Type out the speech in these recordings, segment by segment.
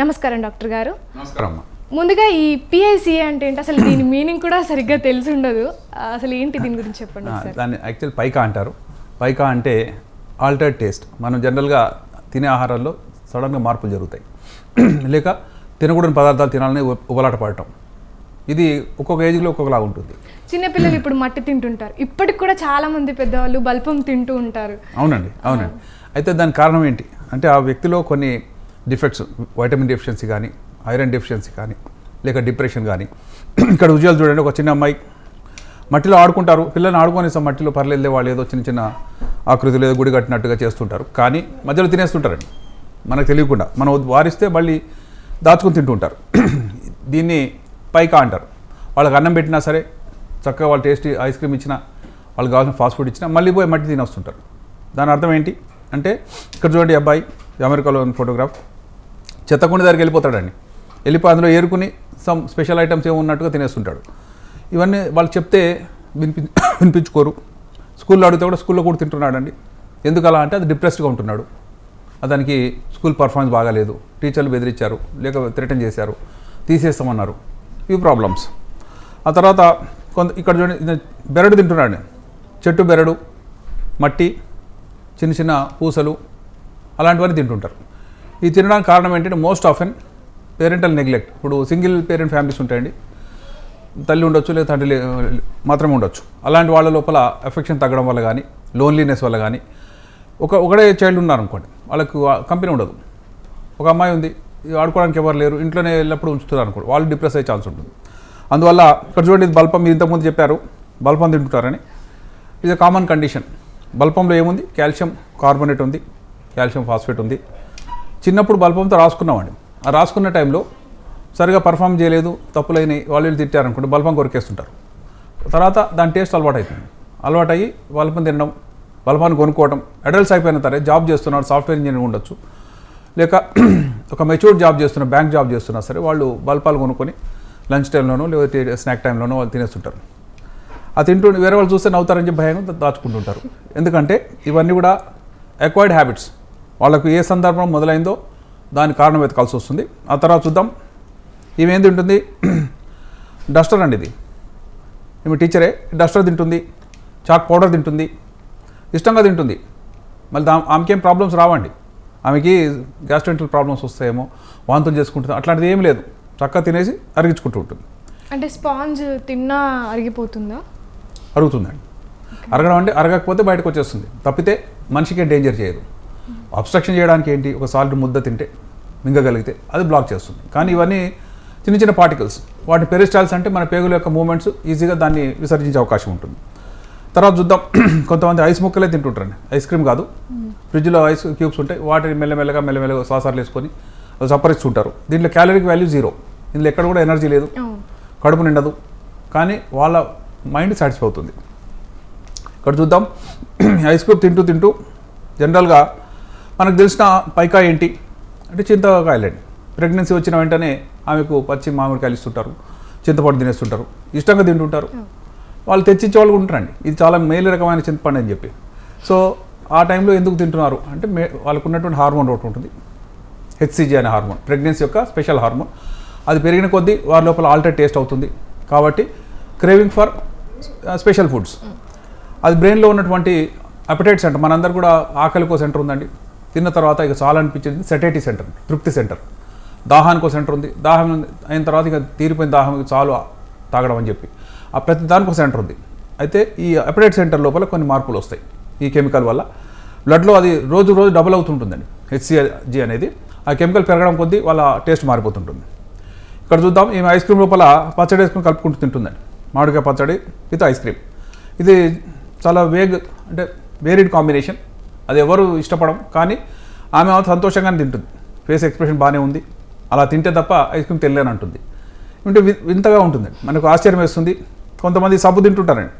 నమస్కారం డాక్టర్ గారు. నమస్కారం. ముందుగా ఈ పిఐసిఏ అంటే ఏంటి, అసలు దీని మీనింగ్ కూడా సరిగ్గా తెలిసి ఉండదు. అసలు ఏంటి దీని గురించి చెప్పండి సార్. దాన్ని యాక్చువల్ పైకా అంటారు. పైకా అంటే ఆల్టర్డ్ టేస్ట్. మనం జనరల్గా తినే ఆహారాల్లో సడన్గా మార్పులు జరుగుతాయి, లేక తినకూడని పదార్థాలు తినాలని ఉబలాట పడటం. ఇది ఒక్కొక్క ఏజ్లో ఒక్కొక్కలా ఉంటుంది. చిన్నపిల్లలు ఇప్పుడు మట్టి తింటుంటారు, ఇప్పటికి కూడా చాలా మంది పెద్దవాళ్ళు బల్పం తింటూ ఉంటారు. అవునండి. అయితే దానికి కారణం ఏంటి అంటే ఆ వ్యక్తిలో కొన్ని డిఫెక్ట్స్, వైటమిన్ డెఫిషియన్సీ కానీ, ఐరన్ డెఫిషియన్సీ కానీ, లేక డిప్రెషన్ కానీ. ఇక్కడ ఉద్యోగాలు చూడండి, ఒక చిన్న అమ్మాయి మట్టిలో ఆడుకుంటారు. పిల్లల్ని ఆడుకొని మట్టిలో పర్లేదు, వాళ్ళు ఏదో చిన్న చిన్న ఆకృతులు ఏదో గుడి కట్టినట్టుగా చేస్తుంటారు, కానీ మధ్యలో తినేస్తుంటారండి మనకు తెలియకుండా. మనం వారిస్తే మళ్ళీ దాచుకుని తింటుంటారు. దీన్ని పైకా అంటారు. వాళ్ళకి అన్నం పెట్టినా సరే, చక్కగా వాళ్ళు టేస్టీ ఐస్ క్రీమ్ ఇచ్చినా, వాళ్ళకి కావాల్సిన ఫాస్ట్ ఫుడ్ ఇచ్చినా మళ్ళీ పోయి మట్టి తిని వస్తుంటారు. దాని అర్థం ఏంటి అంటే, ఇక్కడ చూడండి, అబ్బాయి అమెరికాలో ఉన్న ఫోటోగ్రాఫ్, చెత్తకుండి దగ్గరికి వెళ్ళిపోతాడండి. వెళ్ళిపోయి అందులో ఏరుకుని సమ్ స్పెషల్ ఐటమ్స్ ఏమో ఉన్నట్టుగా తినేస్తుంటాడు. ఇవన్నీ వాళ్ళు చెప్తే వినిపించుకోరు. స్కూల్లో అడిగితే కూడా స్కూల్లో కూడా తింటున్నాడండి. ఎందుకు అలా అంటే అది డిప్రెస్డ్గా ఉంటున్నాడు. దానికి స్కూల్ పర్ఫార్మెన్స్ బాగాలేదు, టీచర్లు బెదిరించారు, లేక థ్రెటన్ చేశారు, తీసేస్తామన్నారు. ఇవి ప్రాబ్లమ్స్. ఆ తర్వాత ఇక్కడ చూడండి, బెరడు తింటున్నాడు. చెట్టు బెరడు, మట్టి, చిన్న చిన్న పూసలు, అలాంటివన్నీ తింటుంటారు. ఇది తినడానికి కారణం ఏంటంటే మోస్ట్ ఆఫెన్ పేరెంటల్ నెగ్లెక్ట్. ఇప్పుడు సింగిల్ పేరెంట్ ఫ్యామిలీస్ ఉంటాయండి, తల్లి ఉండొచ్చు లేదా తండ్రి మాత్రమే ఉండొచ్చు. అలాంటి వాళ్ళ లోపల ఎఫెక్షన్ తగ్గడం వల్ల కానీ, లోన్లీనెస్ వల్ల కానీ, ఒకడే చైల్డ్ ఉన్నారనుకోండి, వాళ్ళకు కంపెనీ ఉండదు. ఒక అమ్మాయి ఉంది, ఆడుకోవడానికి ఎవరు లేరు, ఇంట్లోనే ఎల్లప్పుడూ ఉంచుతున్నారు అనుకోండి, వాళ్ళు డిప్రెస్ అయ్యే ఛాన్స్ ఉంటుంది. అందువల్ల ఇక్కడ చూడండి, ఇది బల్పం. మీరు ఇంతకుముందు చెప్పారు బల్పం తింటుంటారని. ఇది కామన్ కండిషన్. బల్పంలో ఏముంది? కాల్షియం కార్బోనేట్ ఉంది, కాల్షియం ఫాస్ఫేట్ ఉంది. చిన్నప్పుడు బల్పంతో రాసుకున్నామండి. ఆ రాసుకున్న టైంలో సరిగా పర్ఫామ్ చేయలేదు, తప్పులైనవి, వాళ్ళు తిట్టారనుకోండి, బల్పం కొరికేస్తుంటారు. తర్వాత దాని టేస్ట్ అలవాటు అవుతుంది. అలవాటయ్యి బల్పం తినడం, బల్పాన్ని కొనుక్కోవడం. అడల్ట్స్ అయిపోయిన తర్వాత జాబ్ చేస్తున్నారు, సాఫ్ట్వేర్ ఇంజనీర్ ఉండొచ్చు, లేక ఒక మెచ్యూర్డ్ జాబ్ చేస్తున్న, బ్యాంక్ జాబ్ చేస్తున్నా సరే, వాళ్ళు బల్పాలు కొనుక్కొని లంచ్ టైంలోనో లేకపోతే స్నాక్ టైంలోనో వాళ్ళు తినేస్తుంటారు. ఆ తింటూ వేరే వాళ్ళు చూస్తే నవ్వుతారని చెప్పి భయంగా దాచుకుంటుంటారు. ఎందుకంటే ఇవన్నీ కూడా అక్వైర్డ్ హ్యాబిట్స్. వాళ్ళకు ఏ సందర్భం మొదలైందో దాని కారణం వెతకాల్సి వస్తుంది. ఆ తర్వాత చూద్దాం, ఈమె ఏం తింటుంది? డస్టర్ అండి. ఇది ఈమె టీచరే, డస్టర్ తింటుంది, చాక్ పౌడర్ తింటుంది, ఇష్టంగా తింటుంది. మళ్ళీ ఆమెకేం ప్రాబ్లమ్స్ రావండి. ఆమెకి గ్యాస్ట్రెంటల్ ప్రాబ్లమ్స్ వస్తాయేమో, వాంతులు చేసుకుంటుంది, అట్లాంటిది ఏం లేదు. చక్కగా తినేసి అరిగించుకుంటూ ఉంటుంది. అంటే స్పాంజ్ తిన్నా అరిగిపోతుందా? అరుగుతుందండి. అరగడం అంటే అరగకపోతే బయటకు వచ్చేస్తుంది, తప్పితే మనిషికి డేంజర్ చేయదు. అబ్స్ట్రక్షన్ చేయడానికి ఏంటి, ఒక సాల్ట్ ముద్ద తింటే మింగగలిగితే అది బ్లాక్ చేస్తుంది. కానీ ఇవన్నీ చిన్న చిన్న పార్టికల్స్, వాటి పెరిస్టాల్స్ అంటే మన పేగుల యొక్క మూమెంట్స్ ఈజీగా దాన్ని విసర్జించే అవకాశం ఉంటుంది. తర్వాత చూద్దాం, కొంతమంది ఐస్ ముక్కలే తింటుంటారండి. ఐస్ క్రీమ్ కాదు, ఫ్రిడ్జ్లో ఐస్ క్యూబ్స్ ఉంటాయి, వాటిని మెల్లమెల్లగా సాసార్లు వేసుకొని సపరిస్తుంటారు. దీంట్లో క్యాలరీకి వాల్యూ 0. ఇందులో ఎక్కడ కూడా ఎనర్జీ లేదు, కడుపు నిండదు, కానీ వాళ్ళ మైండ్ సాటిస్ఫై అవుతుంది. ఇక్కడ చూద్దాం, ఐస్ క్యూబ్ తింటూ జనరల్గా మనకు తెలిసిన పైకా ఏంటి అంటే చింతకాయలండి. ప్రెగ్నెన్సీ వచ్చిన వెంటనే ఆమెకు పచ్చి మామిడికాయలు ఇస్తుంటారు, చింతపండు తినేస్తుంటారు, ఇష్టంగా తింటుంటారు. వాళ్ళు తెచ్చిచ్చే వాళ్ళు ఉంటారండి, ఇది చాలా మేలు రకమైన చింతపండు అని చెప్పి. సో ఆ టైంలో ఎందుకు తింటున్నారు అంటే వాళ్ళకు ఉన్నటువంటి హార్మోన్ ఒకటి ఉంటుంది, హెచ్సిజీ అనే హార్మోన్, ప్రెగ్నెన్సీ యొక్క స్పెషల్ హార్మోన్. అది పెరిగిన కొద్దీ వారి లోపల ఆల్టర్ టేస్ట్ అవుతుంది, కాబట్టి క్రేవింగ్ ఫర్ స్పెషల్ ఫుడ్స్. అది బ్రెయిన్లో ఉన్నటువంటి అపెటైట్ సెంటర్. మనందరూ కూడా ఆకలికో సెంటర్ ఉందండి, తిన్న తర్వాత ఇక చాలా అనిపించింది సెటైటీ సెంటర్, తృప్తి సెంటర్. దాహానికో సెంటర్ ఉంది, దాహం అయిన తర్వాత ఇక తీరిపోయిన దాహం చాలు తాగడం అని చెప్పి ఆ ప్రతి దానికి ఒక సెంటర్ ఉంది. అయితే ఈ అపెటైట్ సెంటర్ లోపల కొన్ని మార్పులు వస్తాయి ఈ కెమికల్ వల్ల. బ్లడ్లో అది రోజు డబుల్ అవుతుంటుందండి హెచ్సిజీ అనేది. ఆ కెమికల్ పెరగడం కొద్దీ వాళ్ళ టేస్ట్ మారిపోతుంటుంది. ఇక్కడ చూద్దాం, ఈమె ఐస్ క్రీమ్ లోపల పచ్చడి వేసుకుని కలుపుకుంటూ తింటుందండి, మామిడికాయ పచ్చడి విత్ ఐస్ క్రీమ్. ఇది చాలా అంటే వేరీడ్ కాంబినేషన్. అది ఎవరు ఇష్టపడం, కానీ ఆమె సంతోషంగానే తింటుంది. ఫేస్ ఎక్స్ప్రెషన్ బాగానే ఉంది, అలా తింటే తప్ప ఐస్ క్రీమ్ తెలియని అంటుంది. అంటే వింతగా ఉంటుందండి, మనకు ఆశ్చర్యం వేస్తుంది. కొంతమంది సబ్బు తింటుంటారండి,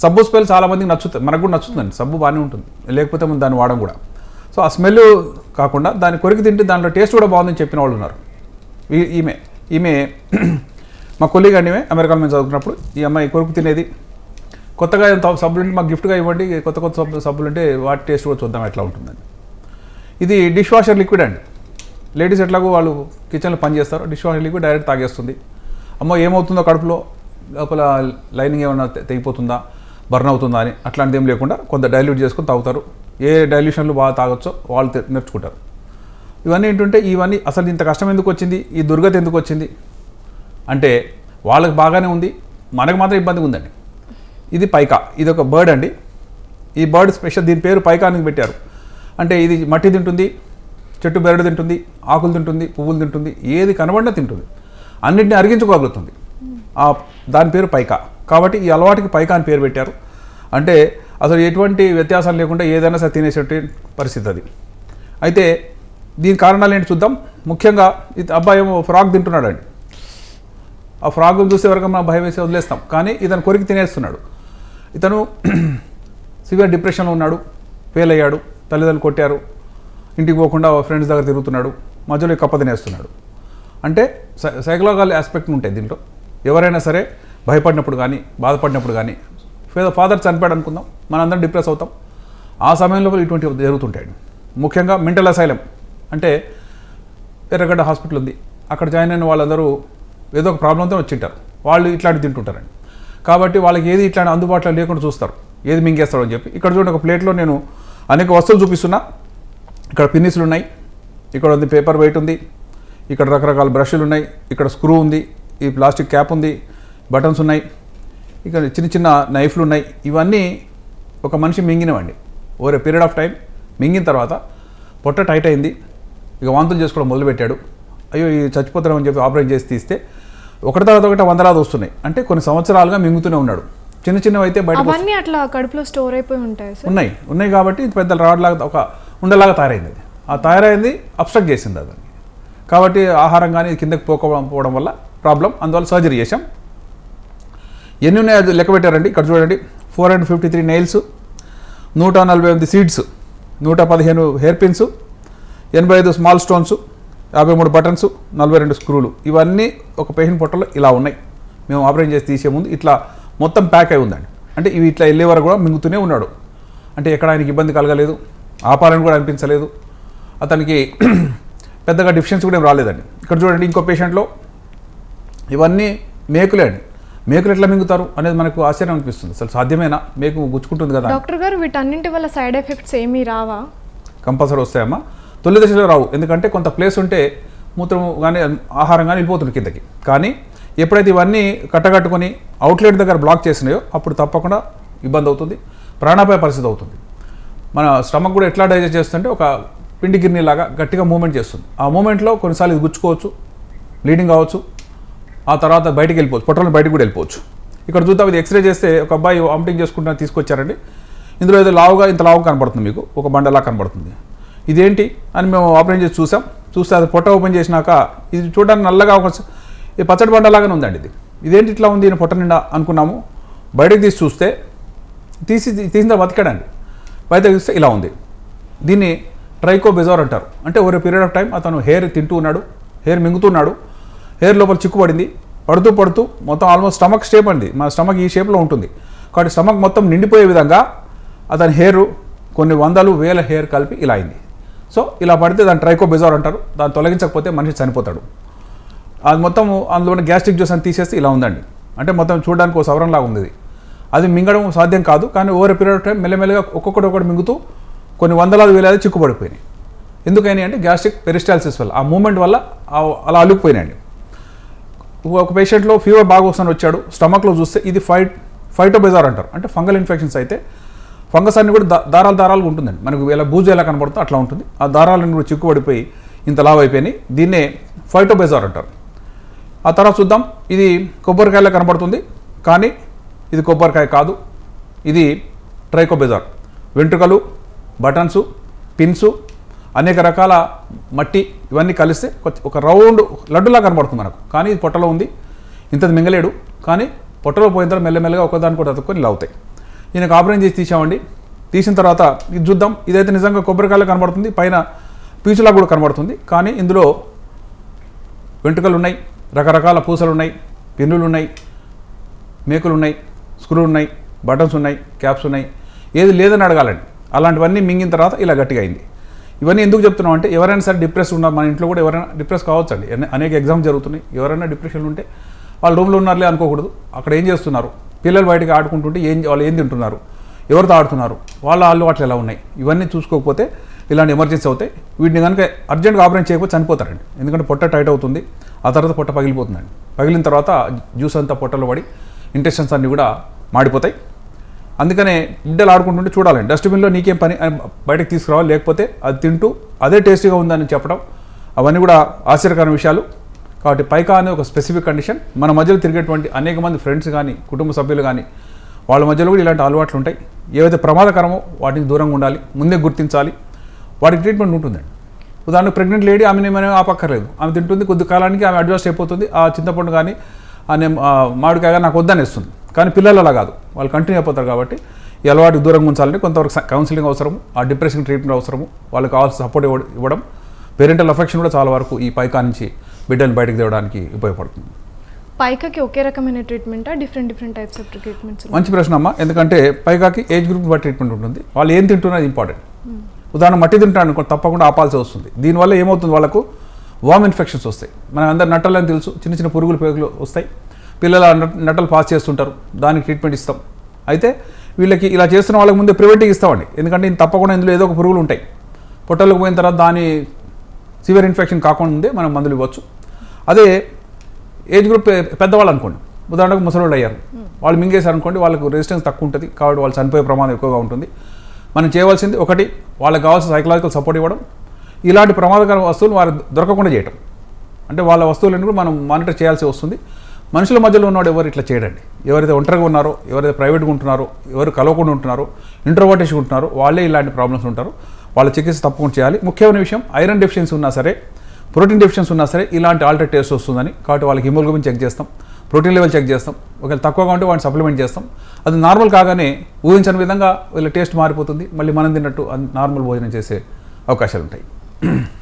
సబ్బు స్మెల్ చాలామందికి నచ్చుతుంది, మనకు కూడా నచ్చుతుందండి, సబ్బు బాగానే ఉంటుంది, లేకపోతే మనం దాన్ని వాడడం కూడా. సో ఆ స్మెల్ కాకుండా దాన్ని కొరికి తింటే దాంట్లో టేస్ట్ కూడా బాగుందని చెప్పిన వాళ్ళు ఉన్నారు. ఈమె మా కొలీగ్ అండి, అమెరికాలో మేము చదువుకున్నప్పుడు ఈ అమ్మాయి కొరకు తినేది. కొత్తగా సబ్బులు ఉంటే మాకు గిఫ్ట్గా ఇవ్వండి, కొత్త సబ్బులు ఉంటే వాటి టేస్ట్ కూడా చూద్దాం ఎట్లా ఉంటుందని. ఇది డిష్ వాషర్ లిక్విడ్ అండి. లేడీస్ ఎట్లాగో వాళ్ళు కిచెన్లో పని చేస్తారు, డిష్ వాషర్ లిక్విడ్ డైరెక్ట్ తాగేస్తుంది. అమ్మో ఏమవుతుందో కడుపులో, లోపల లైనింగ్ ఏమైనా తెగిపోతుందా, బర్న్ అవుతుందా అని అట్లాంటిది ఏం లేకుండా కొంత డైల్యూట్ చేసుకొని తాగుతారు. ఏ డైల్యూషన్లు బాగా తాగొచ్చో వాళ్ళు నేర్చుకుంటారు. ఇవన్నీ ఏంటంటే ఇవన్నీ అసలు ఇంత కష్టం ఎందుకు వచ్చింది, ఈ దుర్గతి ఎందుకు వచ్చింది అంటే వాళ్ళకి బాగానే ఉంది, మనకు మాత్రం ఇబ్బందిగా ఉందండి. ఇది పైకా, ఇది ఒక బర్డ్ అండి. ఈ బర్డ్ స్పెషల్, దీని పేరు పైకా అని పెట్టారు. అంటే ఇది మట్టి తింటుంది, చెట్టు బెరడు తింటుంది, ఆకులు తింటుంది, పువ్వులు తింటుంది, ఏది కనబడినా తింటుంది, అన్నింటినీ అరిగించుకోగలుగుతుంది. దాని పేరు పైకా. కాబట్టి ఈ అలవాటుకి పైకా అని పేరు పెట్టారు. అంటే అసలు ఎటువంటి వ్యత్యాసం లేకుండా ఏదైనా సరే తినేసే పరిస్థితి అది. అయితే దీని కారణాలు ఏంటి చూద్దాం. ముఖ్యంగా అబ్బాయి ఏమో ఫ్రాగ్ తింటున్నాడండి. ఆ ఫ్రాగ్ను చూసే వరకు మనం భయం వేసి వదిలేస్తాం, కానీ ఇతను కొరికి తినేస్తున్నాడు. ఇతను సివియర్ డిప్రెషన్లో ఉన్నాడు, ఫెయిల్ అయ్యాడు, తల్లిదండ్రులు కొట్టారు, ఇంటికి పోకుండా ఫ్రెండ్స్ దగ్గర తిరుగుతున్నాడు, మధ్యలో కప్ప తినేస్తున్నాడు. అంటే సైకలాజికల్ ఆస్పెక్ట్ ఉంటాయి దీంట్లో. ఎవరైనా సరే భయపడినప్పుడు కానీ బాధపడినప్పుడు కానీ, ఫాదర్ చనిపోయాడు అనుకుందాం, మనందరం డిప్రెస్ అవుతాం. ఆ సమయంలో ఇటువంటివి జరుగుతుంటాయి. ముఖ్యంగా మెంటల్ అసైలం అంటే ఎర్రగడ్డ హాస్పిటల్ ఉంది, అక్కడ జాయిన్ అయిన వాళ్ళందరూ ఏదో ఒక ప్రాబ్లంతో వచ్చింటారు, వాళ్ళు ఇట్లాంటివి తింటుంటారండి. కాబట్టి వాళ్ళకి ఏది ఇట్లాంటి అందుబాటులో లేకుండా చూస్తారు, ఏది మింగేస్తాడు అని చెప్పి. ఇక్కడ చూడండి, ఒక ప్లేట్లో నేను అనేక వస్తువులు చూపిస్తున్నా. ఇక్కడ పిన్నిస్లు ఉన్నాయి, ఇక్కడ ఉంది పేపర్ వెయిట్ ఉంది, ఇక్కడ రకరకాల బ్రష్లు ఉన్నాయి, ఇక్కడ స్క్రూ ఉంది, ఈ ప్లాస్టిక్ క్యాప్ ఉంది, బటన్స్ ఉన్నాయి, ఇక్కడ చిన్న చిన్న నైఫ్లు ఉన్నాయి. ఇవన్నీ ఒక మనిషి మింగినవండి. Over a period of time మింగిన తర్వాత పొట్ట టైట్ అయింది, ఇక వాంతులు చేసుకోవడం మొదలుపెట్టాడు. అయ్యో ఈ చచ్చిపోతామని చెప్పి ఆపరేట్ చేసి తీస్తే ఒకటి తర్వాత ఒకటి వందలాది వస్తున్నాయి. అంటే కొన్ని సంవత్సరాలుగా మింగుతూనే ఉన్నాడు. చిన్న చిన్నవి అయితే బయట అవన్నీ అట్లా కడుపులో స్టోర్ అయిపోయి ఉంటాయి సార్. ఉన్నాయి కాబట్టి పెద్ద రాడ్లాగా ఒక ఉండలాగా తయారైంది. అది ఆ తయారైంది అబ్స్ట్రక్ట్ చేసింది అది. కాబట్టి ఆహారం కానీ కిందకి పోకపోవడం వల్ల ప్రాబ్లం, అందువల్ల సర్జరీ చేశాం. ఎన్ని ఉన్నాయి అది లెక్క పెట్టారండి. ఇక్కడ చూడండి, 453 nails, 148 seeds, 115 hair pins, 85 small stones, 53 buttons, 42 స్క్రూలు. ఇవన్నీ ఒక పేషెంట్ పొట్టలో ఇలా ఉన్నాయి. మేము ఆపరేషన్ చేసి తీసే ముందు ఇట్లా మొత్తం ప్యాక్ అయి ఉందండి. అంటే ఇవి ఇట్లా వెళ్ళే వరకు కూడా మింగుతూనే ఉన్నాడు. అంటే ఎక్కడ ఆయనకి ఇబ్బంది కలగలేదు, ఆపాలని కూడా అనిపించలేదు, అతనికి పెద్దగా డిఫిషియన్సీ కూడా ఏం రాలేదండి. ఇక్కడ చూడండి, ఇంకో పేషెంట్లో ఇవన్నీ మేకులే అండి. మేకులు ఎట్లా మింగుతారు అనేది మనకు ఆశ్చర్యం అనిపిస్తుంది. అసలు సాధ్యమేనా, మేకు గుచ్చుకుంటుంది కదా. డాక్టర్ గారు వీటన్నింటి వల్ల సైడ్ ఎఫెక్ట్స్ ఏమీ రావా? కంపల్సరీ వస్తాయమ్మా. తొలి దశలో రావు, ఎందుకంటే కొంత ప్లేస్ ఉంటే మూత్రం కానీ ఆహారం కానీ వెళ్ళిపోతుంది కిందకి. కానీ ఎప్పుడైతే ఇవన్నీ కట్టగట్టుకొని అవుట్లెట్ దగ్గర బ్లాక్ చేసినాయో అప్పుడు తప్పకుండా ఇబ్బంది అవుతుంది, ప్రాణాపాయ పరిస్థితి అవుతుంది. మన స్టమక్ కూడా ఎట్లా డైజెస్ట్ చేస్తుంటే ఒక పిండి గిన్నెలాగా గట్టిగా మూమెంట్ చేస్తుంది. ఆ మూమెంట్లో కొన్నిసార్లు ఇది గుచ్చుకోవచ్చు, బ్లీడింగ్ కావచ్చు, ఆ తర్వాత బయటికి వెళ్ళిపోవచ్చు, పొట్టలో బయటకు కూడా వెళ్ళిపోవచ్చు. ఇక్కడ చూద్దాం, ఇది ఎక్స్రే చేస్తే ఒక అబ్బాయి వామిటింగ్ చేసుకుంటా తీసుకొచ్చారండి. ఇందులో ఏదో లావుగా ఇంత లావుగా కనబడుతుంది, మీకు ఒక బండలా కనబడుతుంది. ఇదేంటి అని మేము ఆపరేషన్ చేసి చూస్తే అది పొట్ట ఓపెన్ చేసినాక ఇది చూడడానికి నల్లగా ఒక ఈ పచ్చడి బండలాగానే ఉందండి. ఇదేంటి ఇట్లా ఉంది ఈయన పొట్ట నిండా అనుకున్నాము. బయటకు తీసి చూస్తే తీసిన బతికాడండి. బయట చూస్తే ఇలా ఉంది. దీన్ని ట్రైకోబెజార్ అంటారు. అంటే ఓవర్ పీరియడ్ ఆఫ్ టైం అతను హెయిర్ తింటూ ఉన్నాడు, హెయిర్ మింగుతున్నాడు, హెయిర్ లోపల చిక్కుపడింది, పడుతూ మొత్తం ఆల్మోస్ట్ స్టమక్ షేప్ అండి. మన స్టమక్ ఈ షేప్లో ఉంటుంది. కాబట్టి స్టమక్ మొత్తం నిండిపోయే విధంగా అతని హెయిర్ కొన్ని వందలు వేల హెయిర్ కలిపి ఇలా అయింది. సో ఇలా పడితే దాన్ని ట్రైకోబెజార్ అంటారు. దాన్ని తొలగించకపోతే మనిషి చనిపోతాడు. అది మొత్తం అందులో గ్యాస్ట్రిక్ జ్యూస్ అని తీసేస్తే ఇలా ఉందండి. అంటే మొత్తం చూడడానికి ఒక సవరంలాగా ఉంది. అది మింగడం సాధ్యం కాదు, కానీ ఓవర్ పీరియడ్ ఆఫ్ టైం మెల్లమెల్లగా ఒక్కొక్కటి మింగుతూ కొన్ని వందలాది వేలాది చిక్కుపడిపోయినాయి. ఎందుకని అంటే గ్యాస్ట్రిక్ పెరిస్టాల్సిస్ వల్ల, ఆ మూమెంట్ వల్ల అలా అలుక్కుపోయినాయండి. ఒక పేషెంట్లో ఫీవర్ బాగా వస్తాను వచ్చాడు, స్టమక్లో చూస్తే ఇది ఫైటోబెజార్ అంటారు. అంటే ఫంగల్ ఇన్ఫెక్షన్స్ అయితే ఫంగస్ అన్ని కూడా దారాలుగా ఉంటుందండి. మనకు ఇలా బూజు ఎలా కనబడుతుందో అట్లా ఉంటుంది. ఆ దారాలన్నీ కూడా చిక్కుపడిపోయి ఇంత లావు అయిపోయినాయి. దీన్నే ఫైటోబెజార్ అంటారు. ఆ తర్వాత చూద్దాం, ఇది కొబ్బరికాయలా కనబడుతుంది, కానీ ఇది కొబ్బరికాయ కాదు, ఇది ట్రైకోబెజార్. వెంట్రుకలు, బటన్సు, పిన్సు, అనేక రకాల మట్టి ఇవన్నీ కలిస్తే ఒక రౌండ్ లడ్డులా కనబడుతుంది మనకు. కానీ ఇది పొట్టలో ఉంది, ఇంతది మింగలేడు. కానీ పొట్టలో పోయిన తర్వాత మెల్లమెల్లగా ఒకదాని కూడా అతుక్కొని ఇలా అవుతాయి. ఈయనకు ఆపరేషన్ చేసి తీసామండి. తీసిన తర్వాత ఇది చూద్దాం, ఇదైతే నిజంగా కొబ్బరికాయలా కనబడుతుంది, పైన పీచులా కూడా కనబడుతుంది. కానీ ఇందులో వెంట్రుకలు ఉన్నాయి, రకరకాల పూసలు ఉన్నాయి, పిన్నులు ఉన్నాయి, మేకులు ఉన్నాయి, స్క్రూలు ఉన్నాయి, బటన్స్ ఉన్నాయి, క్యాప్స్ ఉన్నాయి. ఏది లేదని అడగాలండి. అలాంటివన్నీ మింగిన తర్వాత ఇలా గట్టిగా అయింది. ఇవన్నీ ఎందుకు చెప్తున్నాం అంటే ఎవరైనా సరే డిప్రెస్ ఉన్నారు, మన ఇంట్లో కూడా ఎవరైనా డిప్రెస్ కావచ్చండి. అనేక ఎగ్జామ్స్ జరుగుతున్నాయి. ఎవరైనా డిప్రెషన్ ఉంటే వాళ్ళు రూమ్లో ఉన్నారులే అనుకోకూడదు. అక్కడ ఏం చేస్తున్నారు, పిల్లలు బయటకు ఆడుకుంటుంటే వాళ్ళు ఏం తింటున్నారు, ఎవరితో ఆడుతున్నారు, వాళ్ళ అలవాట్లు ఎలా ఉన్నాయి, ఇవన్నీ చూసుకోకపోతే ఇలాంటి ఎమర్జెన్సీ అవుతాయి. వీటిని కనుక అర్జెంట్గా ఆపరేషన్ చేయకపోతే చనిపోతారండి. ఎందుకంటే పొట్ట టైట్ అవుతుంది, ఆ తర్వాత పొట్ట పగిలిపోతుందండి. పగిలిన తర్వాత జ్యూస్ అంతా పొట్టలో పడి ఇంటెస్టైన్స్ అన్నీ కూడా మాడిపోతాయి. అందుకనే బిడ్డలు ఆడుకుంటుంటే చూడాలండి, డస్ట్బిన్లో నీకేం పని బయటకు తీసుకురావాలి, లేకపోతే అది తింటూ అదే టేస్టీగా ఉందని చెప్పడం, అవన్నీ కూడా ఆశ్చర్యకరమైన విషయాలు. కాబట్టి పైకా అనే ఒక స్పెసిఫిక్ కండిషన్. మన మధ్యలో తిరిగేటువంటి అనేక మంది ఫ్రెండ్స్ కానీ కుటుంబ సభ్యులు కానీ వాళ్ళ మధ్యలో కూడా ఇలాంటి అలవాట్లు ఉంటాయి. ఏవైతే ప్రమాదకరమో వాటిని దూరంగా ఉండాలి, ముందే గుర్తించాలి, వాటికి ట్రీట్మెంట్ ఉంటుందండి. ఉదాహరణకు ప్రెగ్నెంట్ లేడీ ఆమె ఆపక్కర్లేదు, ఆమె తింటుంది, కొద్ది కాలానికి ఆమె అడ్జస్ట్ అయిపోతుంది. ఆ చింతపండు కానీ మామిడికాయ నాకు వద్దని ఇస్తుంది. కానీ పిల్లలు అలా కాదు, వాళ్ళు కంటిన్యూ అయిపోతారు. కాబట్టి ఈ అలవాటుకు దూరంగా ఉంచాలంటే కొంతవరకు కౌన్సిలింగ్ అవసరము, ఆ డిప్రెషన్ ట్రీట్మెంట్ అవసరము, వాళ్ళకి కావాల్సిన సపోర్ట్ ఇవ్వడం, పేరెంటల్ అఫెక్షన్ కూడా చాలా వరకు ఈ పైకా నుంచి బిడ్డను బయటకు తేవడానికి ఉపయోగపడుతుంది. పైకాకి ఒకే రకమైన ట్రీట్మెంటా, డిఫరెంట్ టైప్స్ ఆఫ్ ట్రీట్మెంట్స్? మంచి ప్రశ్న అమ్మ. ఎందుకంటే పైకాకి ఏజ్ గ్రూప్ బట్టి ట్రీట్మెంట్ ఉంటుంది. వాళ్ళు ఏం తింటున్నది ఇంపార్టెంట్. ఉదాహరణ మట్టి తింటాను అనుకో, తప్పకుండా ఆపాల్సి వస్తుంది. దీనివల్ల ఏమవుతుంది, వాళ్ళకు వామ్ ఇన్ఫెక్షన్స్ వస్తాయి. మనం అందరు నట్టలని తెలుసు, చిన్న చిన్న పురుగులు వస్తాయి. పిల్లలు నట్టలు పాస్ చేస్తుంటారు, దానికి ట్రీట్మెంట్ ఇస్తాం. అయితే వీళ్ళకి ఇలా చేస్తున్న వాళ్ళకి ముందే ప్రివెంటివ్ ఇస్తామండి. ఎందుకంటే తప్పకుండా ఇందులో ఏదో ఒక పురుగులు ఉంటాయి. పొట్టలకు పోయిన తర్వాత దాని సివియర్ ఇన్ఫెక్షన్ కాకుండా ముందే మనం మందులు ఇవ్వచ్చు. అదే ఏజ్ గ్రూప్ పెద్దవాళ్ళు అనుకోండి, ఉదాహరణకు ముసలోళ్ళు అయ్యారు, వాళ్ళు మింగేశారు అనుకోండి, వాళ్ళకు రెసిస్టెన్స్ తక్కువ ఉంటుంది. కాబట్టి వాళ్ళు చనిపోయే ప్రమాదం ఎక్కువగా ఉంటుంది. మనం చేయవలసింది ఒకటి, వాళ్ళకి కావాల్సిన సైకలాజికల్ సపోర్ట్ ఇవ్వడం, ఇలాంటి ప్రమాదకర వస్తువులు వారు దొరకకుండా చేయటం. అంటే వాళ్ళ వస్తువులను కూడా మనం మానిటర్ చేయాల్సి వస్తుంది. మనుషుల మధ్యలో ఉన్నవాడు ఎవరు ఇట్లా చేయడండి. ఎవరైతే ఒంటరిగా ఉన్నారో, ఎవరైతే ప్రైవేట్గా ఉంటున్నారో, ఎవరు కలవకుండా ఉంటున్నారో, ఇంట్రోవర్టేషన్ ఉంటున్నారో వాళ్ళే ఇలాంటి ప్రాబ్లమ్స్ ఉంటారు. వాళ్ళ చికిత్స తప్పకుండా చేయాలి. ముఖ్యమైన విషయం, ఐరన్ డెఫిషియన్సీ ఉన్నా సరే, ప్రోటీన్ డెఫిషియన్సీ ఉన్నా సరే ఇలాంటి ఆల్టర్ టెస్ట్ వస్తుందని. కాబట్టి వాళ్ళకి హిమోగ్లోబిన్ చెక్ చేస్తాం, ప్రోటీన్ లెవెల్ చెక్ చేస్తాం. ఒకవేళ తక్కువగా ఉంటే వాటిని సప్లిమెంట్ చేస్తాం. అది నార్మల్ కాగానే ఊహించని విధంగా వీళ్ళ టేస్ట్ మారిపోతుంది. మళ్ళీ మనం తిన్నట్టు నార్మల్ భోజనం చేసే అవకాశాలు ఉంటాయి.